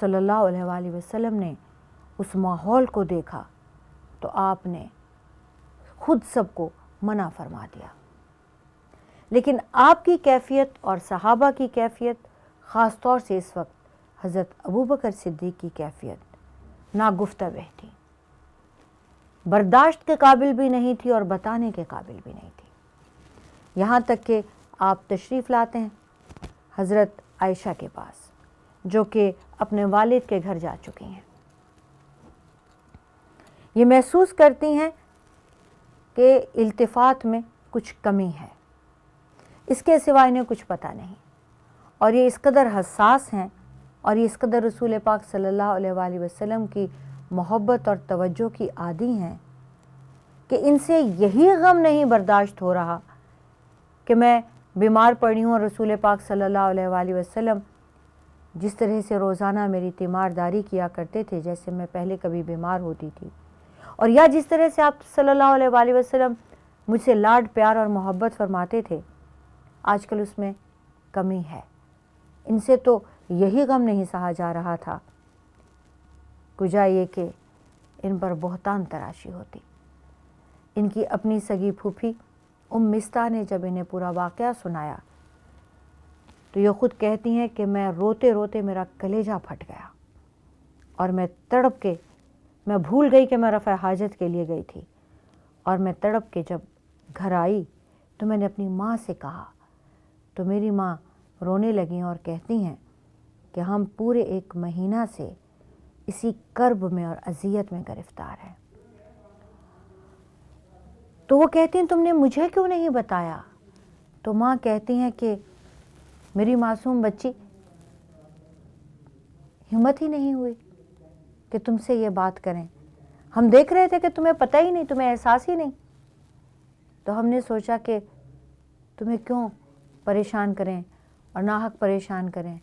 صلی اللہ علیہ وآلہ وسلم نے اس ماحول کو دیکھا تو آپ نے خود سب کو منع فرما دیا. لیکن آپ کی کیفیت اور صحابہ کی کیفیت، خاص طور سے اس وقت حضرت ابوبکر صدیق کی کیفیت ناگفتہ بہ تھی، برداشت کے قابل بھی نہیں تھی اور بتانے کے قابل بھی نہیں تھی. یہاں تک کہ آپ تشریف لاتے ہیں حضرت عائشہ کے پاس، جو کہ اپنے والد کے گھر جا چکی ہیں. یہ محسوس کرتی ہیں کہ التفات میں کچھ کمی ہے، اس کے سوا انہیں کچھ پتہ نہیں، اور یہ اس قدر حساس ہیں اور یہ اس قدر رسول پاک صلی اللہ علیہ وآلہ وسلم کی محبت اور توجہ کی عادی ہیں کہ ان سے یہی غم نہیں برداشت ہو رہا کہ میں بیمار پڑی ہوں، اور رسول پاک صلی اللہ علیہ وآلہ وسلم جس طرح سے روزانہ میری تیمارداری کیا کرتے تھے جیسے میں پہلے کبھی بیمار ہوتی تھی، اور یا جس طرح سے آپ صلی اللہ علیہ وآلہ وسلم مجھ سے لاڈ پیار اور محبت فرماتے تھے، آج کل اس میں کمی ہے. ان سے تو یہی غم نہیں سہا جا رہا تھا، کجا یہ کہ ان پر بہتان تراشی ہوتی. ان کی اپنی سگی پھوپھی مستہ نے جب انہیں پورا واقعہ سنایا تو یہ خود کہتی ہیں کہ میں روتے روتے میرا کلیجہ پھٹ گیا، اور میں تڑپ کے میں بھول گئی کہ میں رفع حاجت کے لیے گئی تھی، اور میں تڑپ کے جب گھر آئی تو میں نے اپنی ماں سے کہا، تو میری ماں رونے لگیں اور کہتی ہیں کہ ہم پورے 1 مہینہ سے اسی کرب میں اور اذیت میں گرفتار ہیں. تو وہ کہتی ہیں تم نے مجھے کیوں نہیں بتایا؟ تو ماں کہتی ہیں کہ میری معصوم بچی، ہمت ہی نہیں ہوئی کہ تم سے یہ بات کریں. ہم دیکھ رہے تھے کہ تمہیں پتہ ہی نہیں، تمہیں احساس ہی نہیں، تو ہم نے سوچا کہ تمہیں کیوں پریشان کریں اور ناحق پریشان کریں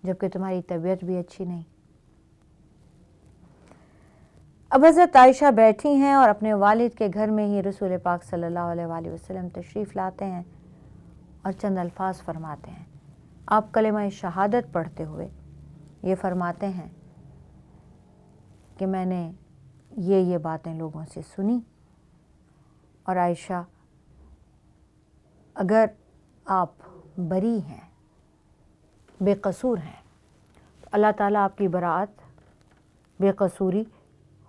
جبکہ تمہاری طبیعت بھی اچھی نہیں. اب حضرت عائشہ بیٹھی ہیں اور اپنے والد کے گھر میں ہی رسول پاک صلی اللہ علیہ وآلہ وسلم تشریف لاتے ہیں اور چند الفاظ فرماتے ہیں. آپ کلمہ شہادت پڑھتے ہوئے یہ فرماتے ہیں کہ میں نے یہ باتیں لوگوں سے سنی، اور عائشہ اگر آپ بری ہیں، بے قصور ہیں، تو اللہ تعالیٰ آپ کی براءت، بے قصوری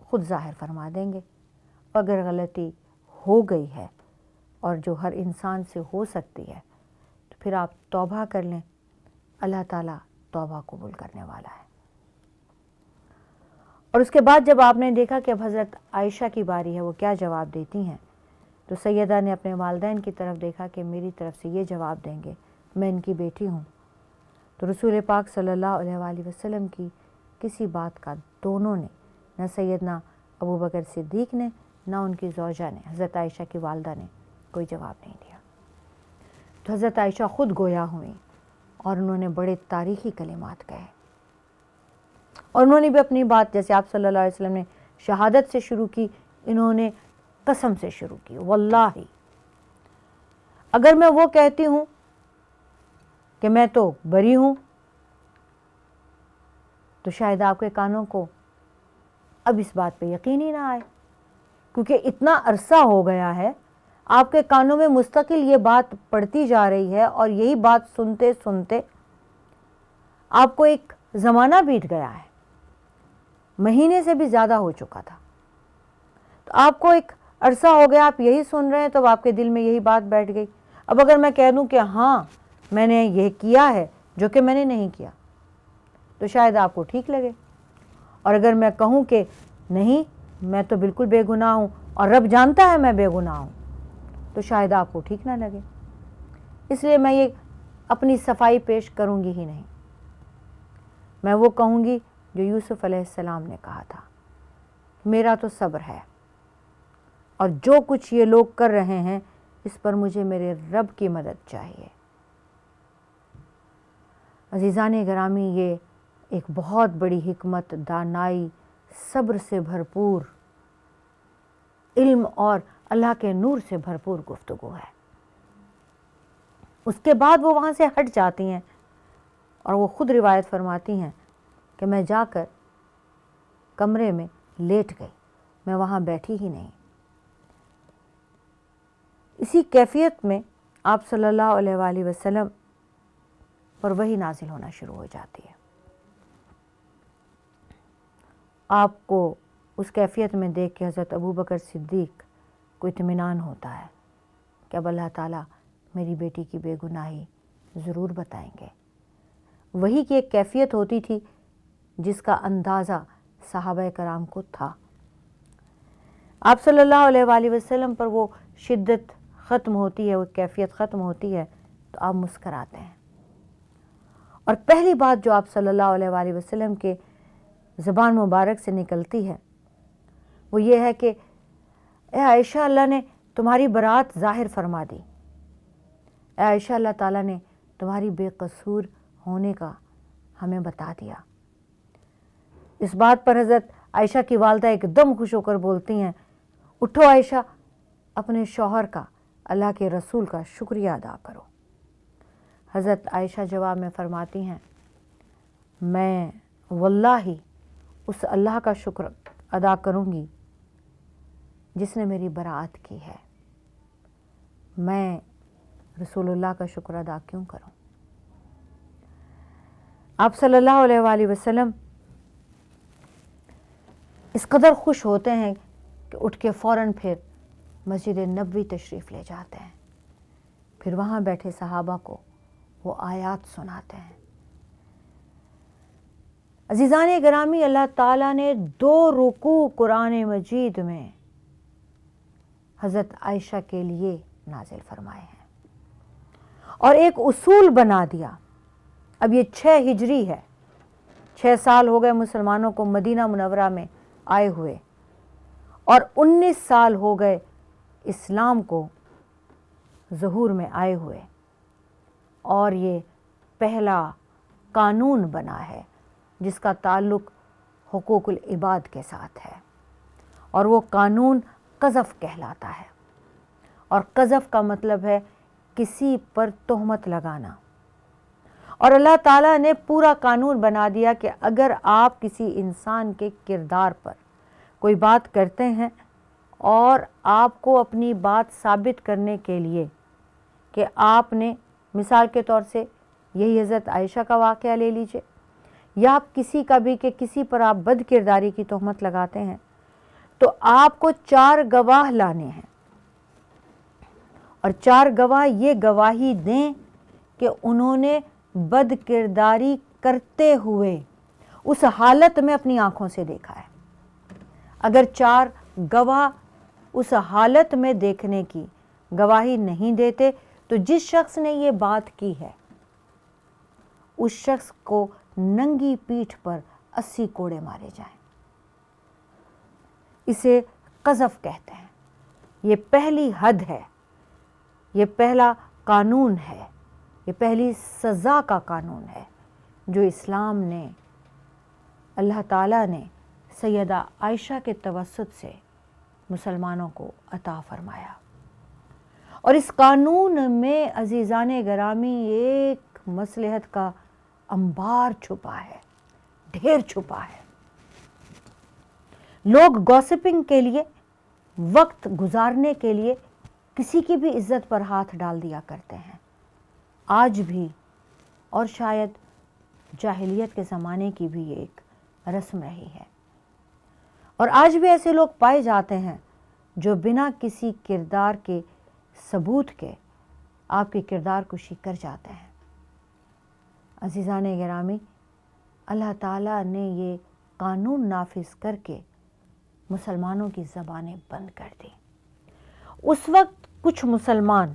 خود ظاہر فرما دیں گے. اگر غلطی ہو گئی ہے اور جو ہر انسان سے ہو سکتی ہے تو پھر آپ توبہ کر لیں، اللہ تعالیٰ توبہ قبول کرنے والا ہے. اور اس کے بعد جب آپ نے دیکھا کہ اب حضرت عائشہ کی باری ہے وہ کیا جواب دیتی ہیں، تو سیدہ نے اپنے والدین کی طرف دیکھا کہ میری طرف سے یہ جواب دیں گے، میں ان کی بیٹی ہوں. تو رسول پاک صلی اللہ علیہ وآلہ وسلم کی کسی بات کا دونوں نے، نہ سیدنا ابوبکر صدیق نے نہ ان کی زوجہ نے، حضرت عائشہ کی والدہ نے کوئی جواب نہیں دیا. تو حضرت عائشہ خود گویا ہوئیں اور انہوں نے بڑے تاریخی کلمات کہے، اور انہوں نے بھی اپنی بات جیسے آپ صلی اللہ علیہ وسلم نے شہادت سے شروع کی، انہوں نے قسم سے شروع کی. واللہ اگر میں وہ کہتی ہوں کہ میں تو بری ہوں تو شاید آپ کے کانوں کو اب اس بات پہ یقین ہی نہ آئے، کیونکہ اتنا عرصہ ہو گیا ہے آپ کے کانوں میں مستقل یہ بات پڑتی جا رہی ہے، اور یہی بات سنتے سنتے آپ کو ایک زمانہ بیت گیا ہے، مہینے سے بھی زیادہ ہو چکا تھا. تو آپ کو ایک عرصہ ہو گیا آپ یہی سن رہے ہیں، تو آپ کے دل میں یہی بات بیٹھ گئی. اب اگر میں کہہ دوں کہ ہاں میں نے یہ کیا ہے جو کہ میں نے نہیں کیا، تو شاید آپ کو ٹھیک لگے، اور اگر میں کہوں کہ نہیں میں تو بالکل بے گناہ ہوں اور رب جانتا ہے میں بے گناہ ہوں، تو شاید آپ کو ٹھیک نہ لگے. اس لیے میں یہ اپنی صفائی پیش کروں گی ہی نہیں. میں وہ کہوں گی جو یوسف علیہ السلام نے کہا تھا، میرا تو صبر ہے، اور جو کچھ یہ لوگ کر رہے ہیں اس پر مجھے میرے رب کی مدد چاہیے. عزیزان گرامی، یہ ایک بہت بڑی حکمت، دانائی، صبر سے بھرپور، علم اور اللہ کے نور سے بھرپور گفتگو ہے. اس کے بعد وہ وہاں سے ہٹ جاتی ہیں اور وہ خود روایت فرماتی ہیں کہ میں جا کر کمرے میں لیٹ گئی، میں وہاں بیٹھی ہی نہیں۔ اسی کیفیت میں آپ صلی اللہ علیہ وآلہ وسلم پر وحی نازل ہونا شروع ہو جاتی ہے۔ آپ کو اس کیفیت میں دیکھ کے حضرت ابوبکر صدیق کو اطمینان ہوتا ہے کہ اب اللہ تعالیٰ میری بیٹی کی بے گناہی ضرور بتائیں گے۔ وحی کی ایک کیفیت ہوتی تھی جس کا اندازہ صحابہ کرام کو تھا۔ آپ صلی اللہ علیہ وآلہ وسلم پر وہ شدت ختم ہوتی ہے، وہ کیفیت ختم ہوتی ہے تو آپ مسکراتے ہیں، اور پہلی بات جو آپ صلی اللہ علیہ وآلہ وسلم کے زبان مبارک سے نکلتی ہے وہ یہ ہے کہ اے عائشہ، اللہ نے تمہاری برات ظاہر فرما دی، اے عائشہ اللہ تعالیٰ نے تمہاری بے قصور ہونے کا ہمیں بتا دیا۔ اس بات پر حضرت عائشہ کی والدہ ایک دم خوش ہو کر بولتی ہیں، اٹھو عائشہ، اپنے شوہر کا، اللہ کے رسول کا شکریہ ادا کرو۔ حضرت عائشہ جواب میں فرماتی ہیں، میں واللہ اس اللہ کا شکر ادا کروں گی جس نے میری برات کی ہے، میں رسول اللہ کا شکر ادا کیوں کروں؟ آپ صلی اللہ علیہ وآلہ وسلم اس قدر خوش ہوتے ہیں کہ اٹھ کے فوراً پھر مسجد نبوی تشریف لے جاتے ہیں، پھر وہاں بیٹھے صحابہ کو وہ آیات سناتے ہیں۔ عزیزان گرامی، اللہ تعالیٰ نے 2 رکوع قرآن مجید میں حضرت عائشہ کے لیے نازل فرمائے ہیں، اور ایک اصول بنا دیا۔ اب یہ 6 ہجری ہے، 6 سال ہو گئے مسلمانوں کو مدینہ منورہ میں آئے ہوئے، اور 19 سال ہو گئے اسلام کو ظہور میں آئے ہوئے، اور یہ پہلا قانون بنا ہے جس کا تعلق حقوق العباد کے ساتھ ہے، اور وہ قانون قذف کہلاتا ہے، اور قذف کا مطلب ہے کسی پر تہمت لگانا۔ اور اللہ تعالیٰ نے پورا قانون بنا دیا کہ اگر آپ کسی انسان کے کردار پر کوئی بات کرتے ہیں اور آپ کو اپنی بات ثابت کرنے کے لیے کہ آپ نے، مثال کے طور سے یہی حضرت عائشہ کا واقعہ لے لیجئے، یا آپ کسی کا بھی کہ کسی پر آپ بد کرداری کی تہمت لگاتے ہیں، تو آپ کو 4 گواہ لانے ہیں، اور 4 گواہ یہ گواہی دیں کہ انہوں نے بد کرداری کرتے ہوئے اس حالت میں اپنی آنکھوں سے دیکھا ہے۔ اگر 4 گواہ اس حالت میں دیکھنے کی گواہی نہیں دیتے تو جس شخص نے یہ بات کی ہے اس شخص کو ننگی پیٹھ پر 80 کوڑے مارے جائیں۔ اسے قذف کہتے ہیں۔ یہ پہلی حد ہے، یہ پہلا قانون ہے، یہ پہلی سزا کا قانون ہے جو اسلام نے، اللہ تعالیٰ نے سیدہ عائشہ کے توسط سے مسلمانوں کو عطا فرمایا۔ اور اس قانون میں عزیزان گرامی ایک مصلحت کا انبار چھپا ہے، ڈھیر چھپا ہے۔ لوگ گوسپنگ کے لیے، وقت گزارنے کے لیے کسی کی بھی عزت پر ہاتھ ڈال دیا کرتے ہیں، آج بھی، اور شاید جاہلیت کے زمانے کی بھی ایک رسم رہی ہے، اور آج بھی ایسے لوگ پائے جاتے ہیں جو بنا کسی کردار کے ثبوت کے آپ کی کردار کشی کر جاتے ہیں۔ عزیزان گرامی، اللہ تعالیٰ نے یہ قانون نافذ کر کے مسلمانوں کی زبانیں بند کر دی۔ اس وقت کچھ مسلمان،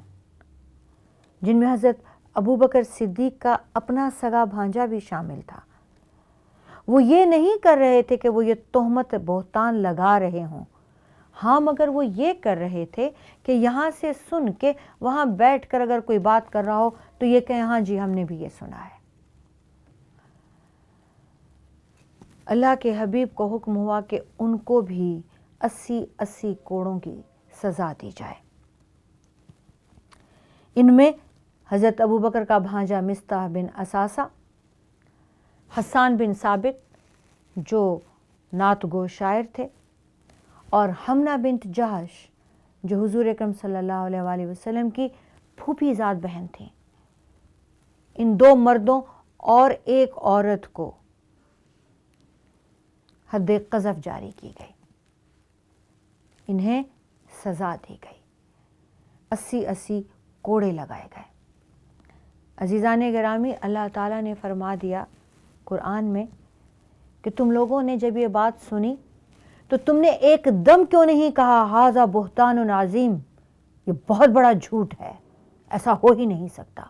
جن میں حضرت ابوبکر صدیق کا اپنا سگا بھانجا بھی شامل تھا، وہ یہ نہیں کر رہے تھے کہ وہ یہ تہمت بہتان لگا رہے ہوں، ہاں مگر وہ یہ کر رہے تھے کہ یہاں سے سن کے وہاں بیٹھ کر اگر کوئی بات کر رہا ہو تو یہ کہیں ہاں جی ہم نے بھی یہ سنا ہے۔ اللہ کے حبیب کو حکم ہوا کہ ان کو بھی 80 کوڑوں کی سزا دی جائے۔ ان میں حضرت ابوبکر کا بھانجا مصطح بن اساسہ، حسان بن ثابت، جو نعت گو شاعر تھے، اور حمنہ بنت جہش جو حضور اکرم صلی اللہ علیہ وآلہ وسلم کی پھوپھی زاد بہن تھیں۔ ان 2 مردوں اور ایک عورت کو حد قذف جاری کی گئی، انہیں سزا دی گئی، 80 کوڑے لگائے گئے۔ عزیزان گرامی، اللہ تعالیٰ نے فرما دیا قرآن میں کہ تم لوگوں نے جب یہ بات سنی تو تم نے ایک دم کیوں نہیں کہا ھذا بہتان عظیم، یہ بہت بڑا جھوٹ ہے، ایسا ہو ہی نہیں سکتا۔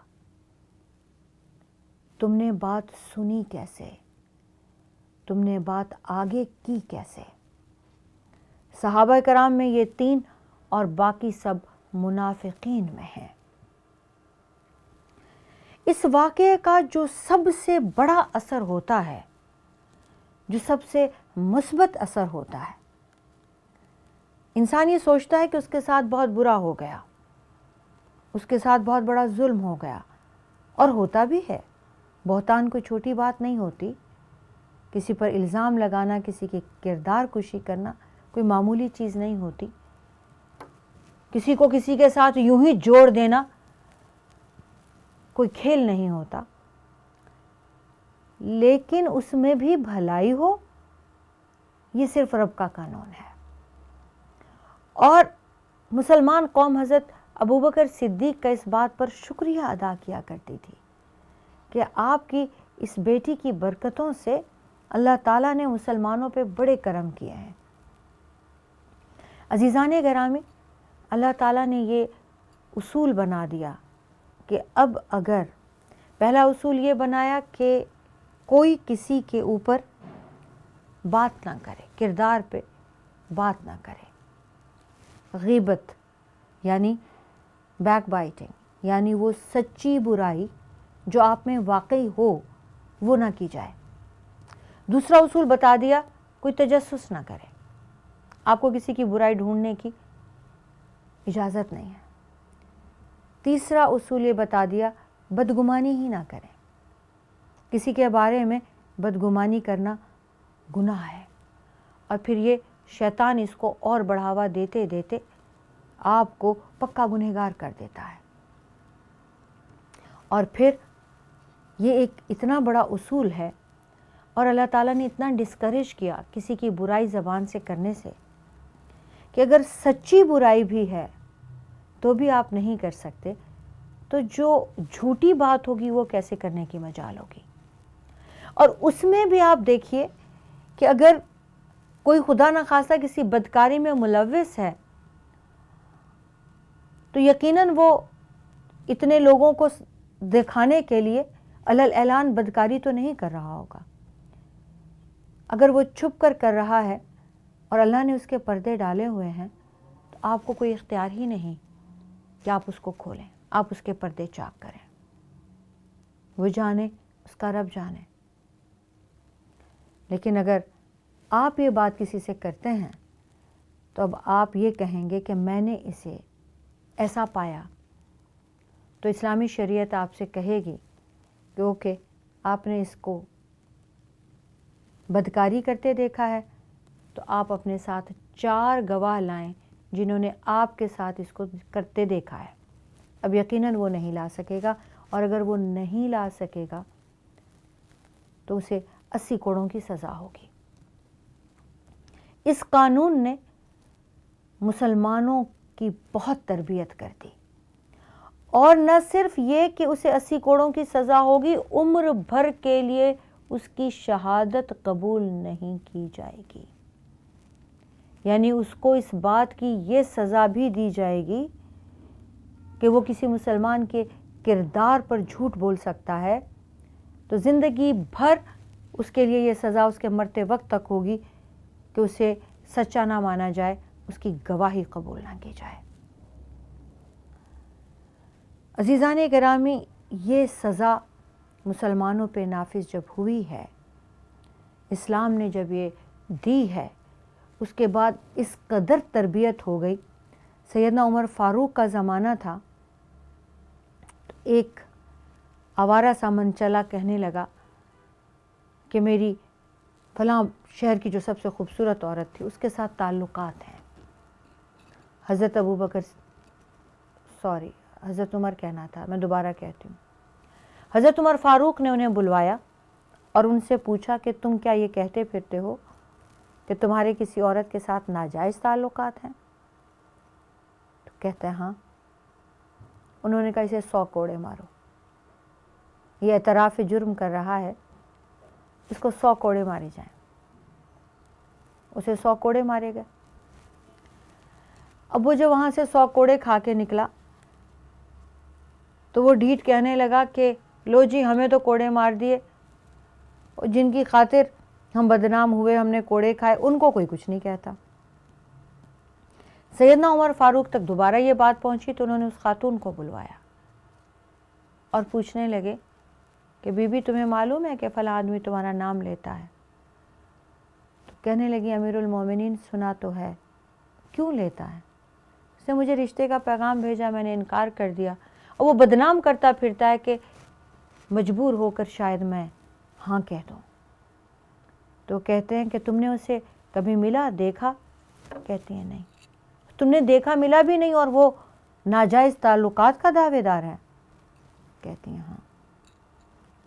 تم نے بات سنی کیسے؟ تم نے بات آگے کی کیسے؟ صحابہ کرام میں یہ 3 اور باقی سب منافقین میں ہیں۔ اس واقعے کا جو سب سے بڑا اثر ہوتا ہے، جو سب سے مثبت اثر ہوتا ہے، انسان یہ سوچتا ہے کہ اس کے ساتھ بہت برا ہو گیا، اس کے ساتھ بہت بڑا ظلم ہو گیا، اور ہوتا بھی ہے۔ بہتان کوئی چھوٹی بات نہیں ہوتی، کسی پر الزام لگانا، کسی کی کردار کشی کرنا کوئی معمولی چیز نہیں ہوتی، کسی کو کسی کے ساتھ یوں ہی جوڑ دینا کوئی کھیل نہیں ہوتا، لیکن اس میں بھی بھلائی ہو، یہ صرف رب کا قانون ہے۔ اور مسلمان قوم حضرت ابوبکر صدیق کا اس بات پر شکریہ ادا کیا کرتی تھی کہ آپ کی اس بیٹی کی برکتوں سے اللہ تعالیٰ نے مسلمانوں پہ بڑے کرم کیے ہیں۔ عزیزان گرامی، اللہ تعالیٰ نے یہ اصول بنا دیا کہ اب اگر پہلا اصول یہ بنایا کہ کوئی کسی کے اوپر بات نہ کرے، کردار پہ بات نہ کرے، غیبت یعنی بیک بائٹنگ، یعنی وہ سچی برائی جو آپ میں واقعی ہو وہ نہ کی جائے۔ دوسرا اصول بتا دیا، کوئی تجسس نہ کرے، آپ کو کسی کی برائی ڈھونڈنے کی اجازت نہیں ہے۔ تیسرا اصول یہ بتا دیا، بدگمانی ہی نہ کریں، کسی کے بارے میں بدگمانی کرنا گناہ ہے، اور پھر یہ شیطان اس کو اور بڑھاوا دیتے دیتے آپ کو پکا گنہگار کر دیتا ہے۔ اور پھر یہ ایک اتنا بڑا اصول ہے، اور اللہ تعالیٰ نے اتنا ڈسکریج کیا کسی کی برائی زبان سے کرنے سے کہ اگر سچی برائی بھی ہے تو بھی آپ نہیں کر سکتے، تو جو جھوٹی بات ہوگی وہ کیسے کرنے کی مجال ہوگی۔ اور اس میں بھی آپ دیکھیے کہ اگر کوئی خدا نخواستہ کسی بدکاری میں ملوث ہے تو یقیناً وہ اتنے لوگوں کو دکھانے کے لیے علل اعلان بدکاری تو نہیں کر رہا ہوگا۔ اگر وہ چھپ کر رہا ہے اور اللہ نے اس کے پردے ڈالے ہوئے ہیں تو آپ کو کوئی اختیار ہی نہیں کہ آپ اس کو کھولیں، آپ اس کے پردے چاک کریں۔ وہ جانے، اس کا رب جانے۔ لیکن اگر آپ یہ بات کسی سے کرتے ہیں تو اب آپ یہ کہیں گے کہ میں نے اسے ایسا پایا، تو اسلامی شریعت آپ سے کہے گی کہ اوکے، آپ نے اس کو بدکاری کرتے دیکھا ہے تو آپ اپنے ساتھ 4 گواہ لائیں جنہوں نے آپ کے ساتھ اس کو کرتے دیکھا ہے۔ اب یقیناً وہ نہیں لا سکے گا، اور اگر وہ نہیں لا سکے گا تو اسے 80 کوڑوں کی سزا ہوگی۔ اس قانون نے مسلمانوں کی بہت تربیت کر دی، اور نہ صرف یہ کہ اسے 80 کوڑوں کی سزا ہوگی، عمر بھر کے لیے اس کی شہادت قبول نہیں کی جائے گی۔ یعنی اس کو اس بات کی یہ سزا بھی دی جائے گی کہ وہ کسی مسلمان کے کردار پر جھوٹ بول سکتا ہے، تو زندگی بھر اس کے لیے یہ سزا اس کے مرتے وقت تک ہوگی کہ اسے سچا نہ مانا جائے، اس کی گواہی قبول نہ کی جائے۔ عزیزان گرامی، یہ سزا مسلمانوں پہ نافذ جب ہوئی ہے، اسلام نے جب یہ دی ہے، اس کے بعد اس قدر تربیت ہو گئی۔ سیدنا عمر فاروق کا زمانہ تھا، ایک آوارہ سا منچلا کہنے لگا کہ میری فلاں شہر کی جو سب سے خوبصورت عورت تھی اس کے ساتھ تعلقات ہیں. حضرت حضرت عمر کہنا تھا، میں دوبارہ کہتی ہوں. حضرت عمر فاروق نے انہیں بلوایا اور ان سے پوچھا کہ تم کیا یہ کہتے پھرتے ہو کہ تمہارے کسی عورت کے ساتھ ناجائز تعلقات ہیں؟ تو کہتے ہیں ہاں. انہوں نے کہا اسے 100 کوڑے مارو. یہ اعتراف جرم کر رہا ہے، اس کو 100 کوڑے مارے جائیں. اسے 100 کوڑے مارے گئے. اب وہ جو وہاں سے 100 کوڑے کھا کے نکلا تو وہ ڈھیٹ کہنے لگا کہ لو جی ہمیں تو کوڑے مار دیے، جن کی خاطر ہم بدنام ہوئے، ہم نے کوڑے کھائے، ان کو کوئی کچھ نہیں کہتا. سیدنا عمر فاروق تک دوبارہ یہ بات پہنچی تو انہوں نے اس خاتون کو بلوایا اور پوچھنے لگے کہ بی بی تمہیں معلوم ہے کہ فلاں آدمی تمہارا نام لیتا ہے؟ تو کہنے لگی امیر المومنین سنا تو ہے. کیوں لیتا ہے؟ اس نے مجھے رشتے کا پیغام بھیجا، میں نے انکار کر دیا، اور وہ بدنام کرتا پھرتا ہے کہ مجبور ہو کر شاید میں ہاں کہہ دوں. تو کہتے ہیں کہ تم نے اسے کبھی ملا دیکھا؟ کہتی ہیں نہیں. تم نے دیکھا ملا بھی نہیں اور وہ ناجائز تعلقات کا دعوے دار ہے؟ کہتی ہیں ہاں.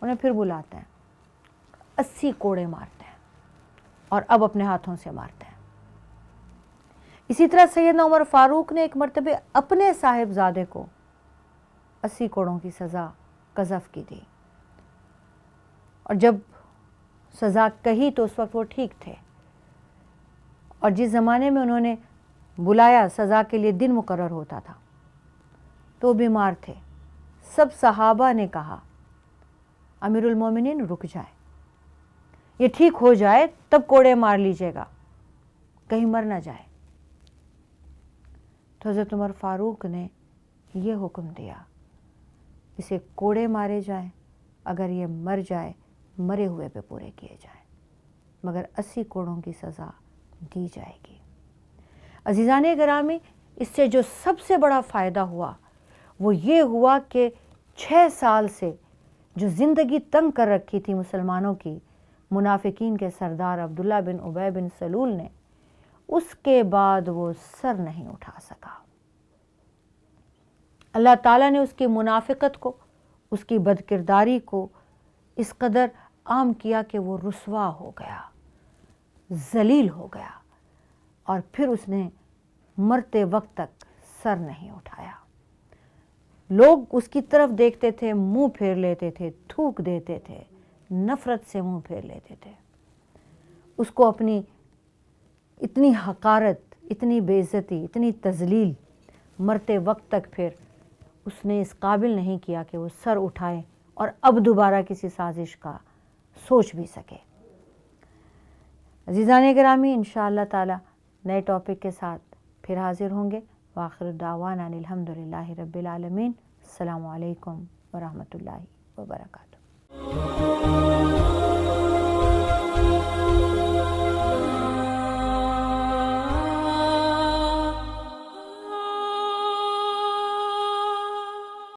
انہیں پھر بلاتے ہیں، 80 کوڑے مارتے ہیں اور اب اپنے ہاتھوں سے مارتے ہیں. اسی طرح سیدنا عمر فاروق نے ایک مرتبہ اپنے صاحبزادے کو 80 کوڑوں کی سزا قذف کی تھی، اور جب سزا کہی تو اس وقت وہ ٹھیک تھے، اور جس زمانے میں انہوں نے بلایا سزا کے لیے دن مقرر ہوتا تھا تو وہ بیمار تھے. سب صحابہ نے کہا امیر المومنین رک جائے، یہ ٹھیک ہو جائے تب کوڑے مار لیجیے گا، کہیں مر نہ جائے. تو حضرت عمر فاروق نے یہ حکم دیا اسے کوڑے مارے جائیں، اگر یہ مر جائے مرے ہوئے پہ پورے کیے جائیں، مگر 80 کوڑوں کی سزا دی جائے گی. عزیزان گرامی، اس سے جو سب سے بڑا فائدہ ہوا وہ یہ ہوا کہ 6 سال سے جو زندگی تنگ کر رکھی تھی مسلمانوں کی منافقین کے سردار عبداللہ بن ابی بن سلول نے، اس کے بعد وہ سر نہیں اٹھا سکا. اللہ تعالیٰ نے اس کی منافقت کو، اس کی بدکرداری کو اس قدر عام کیا کہ وہ رسوا ہو گیا، ذلیل ہو گیا، اور پھر اس نے مرتے وقت تک سر نہیں اٹھایا. لوگ اس کی طرف دیکھتے تھے، منہ پھیر لیتے تھے، تھوک دیتے تھے، نفرت سے منہ پھیر لیتے تھے. اس کو اپنی اتنی حقارت، اتنی بے عزتی، اتنی تذلیل مرتے وقت تک پھر اس نے اس قابل نہیں کیا کہ وہ سر اٹھائے اور اب دوبارہ کسی سازش کا سوچ بھی سکے. عزیزان گرامی، انشاءاللہ تعالی نئے ٹاپک کے ساتھ پھر حاضر ہوں گے. وآخر دعوانا الحمدللہ رب العالمین. السلام علیکم ورحمۃ اللہ وبرکاتہ.